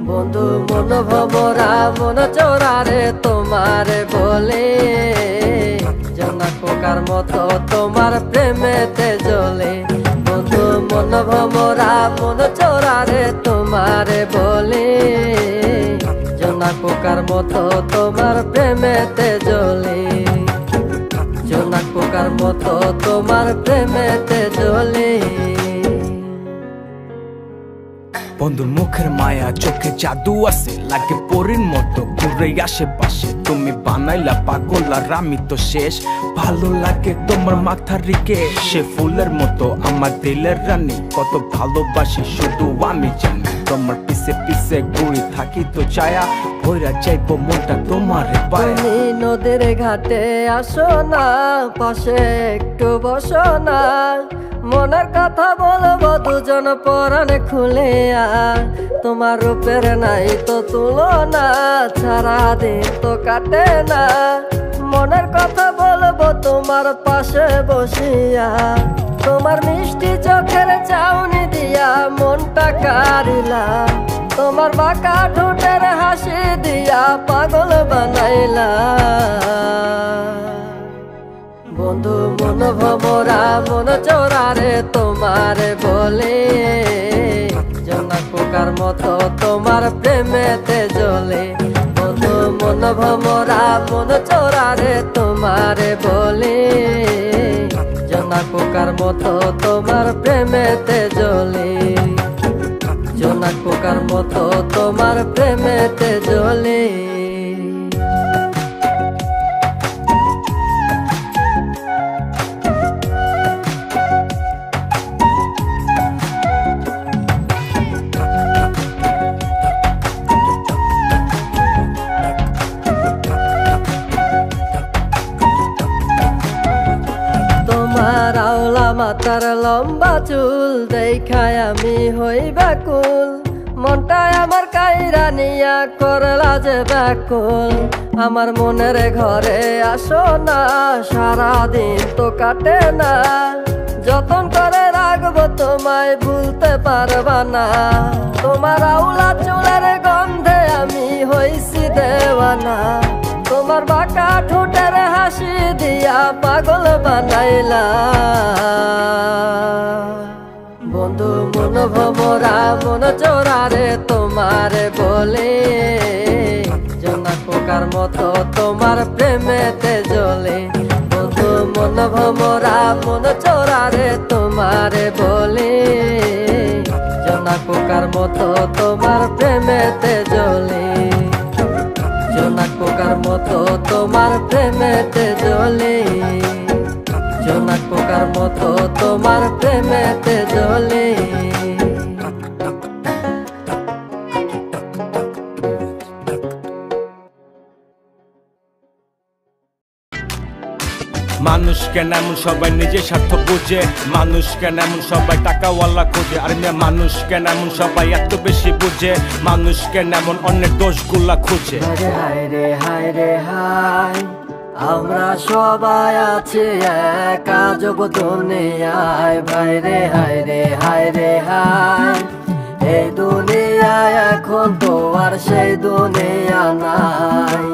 বন্ধু মন ভমরা মন চোরারে তোমারে বলে জনা পোকার মতো তোমার প্রেমেতে জ্বলে। বন্ধু মন ভমরা মন চোরারে তোমারে বলে জনা পোকার মতো তোমার প্রেমেতে জ্বলে। জনা পোকার মতো তোমার প্রেমেতে জ্বলে। বন্ধুর মুখের মায়া চোখে জাদু আছে, লাগে পরীর মতো ঘুরে আশেপাশে। তুমি বানাইলা পাগল আর আমি তো শেষ। ভালো লাগে তোমার মাথার রিকে, সে ফুলের মতো আমার দিলের রানী। কত ভালোবাসি শুধু আমি জানি, তোমার পিছে পিছে ঘুরি থাকি তো ছায়া ভৈরা চাইবো মনটা তোমার পায়ে। তুমি নদীর ঘাটে আসো না, পাশে একটু বসো না, মনের কথা বলবো দুজন পরাণে খুলে। তোমার রূপের নাই তো তুলনা, সারাদিন তো কাটে না, মনের কথা বলবো তোমার পাশে বসিয়া। তোমার মিষ্টি চোখের চাউনি দিয়া মনটা কারিলা, তোমার বাঁকা ঠোঁটের হাসি দিয়া পাগল বানাইলা। বন্ধু মন ভমরা মন চোরারে তোমারে বলে জনা পোকার মতো তোমার প্রেমেতে জ্বলে। বন্ধু মন ভমরা মন চোরারে তোমারে বলে জনা পোকার মতো তোমার প্রেমেতে জ্বলে। জনা পোকার মতো তোমার প্রেমেতে জ্বলে। তোমার আওলা মাথার লম্বা চুল দেখায় আমি হই ব্যাকুল, মনটায় আমার কাইরা নিয়া করলা যে ব্যাকুল। আমার মনের ঘরে আসো না, সারাদিন তো কাটে না, যতন করে রাখবো তোমায় ভুলতে পারবা না। তোমার আওলা চুলের গন্ধে আমি হইছি দেওয়ানা, তোমার বাঁকা ঠোঁটের হাসি দিয়া পাগল বানাইলা। বন্ধু মন ভমরা মন চোরারে তোমারে বলে জনা পোকার মতো তোমার প্রেমেতে জ্বলে। বন্ধু মন ভমরা মন চোরারে তোমারে বলে জনা পোকার মতো তোমার প্রেমেতে জ্বলে। জোনাক পোকার মতো তোমার প্রেমেতে জ্বলে। জোনাক পোকার মতো তোমার প্রেমেতে জ্বলে। মানুষ কেন এমন সবাই নিজের স্বার্থ বুঝে, মানুষ কেন এমন সবাই টাকাওয়ালা খোঁজে। আর মেয়ে মানুষ কেন এমন সবাই এত বেশি বুঝে, মানুষ কেন এমন অন্যের দোষগুলা খুঁজে। হায় রে হায় রে হায়, আমরা সবাই আছি এক আজব দুনিয়ায়। ভাই রে হায় রে হায় রে হায়, এই দুনিয়ায় এখন তো আর সেই দুনিয়া নাই।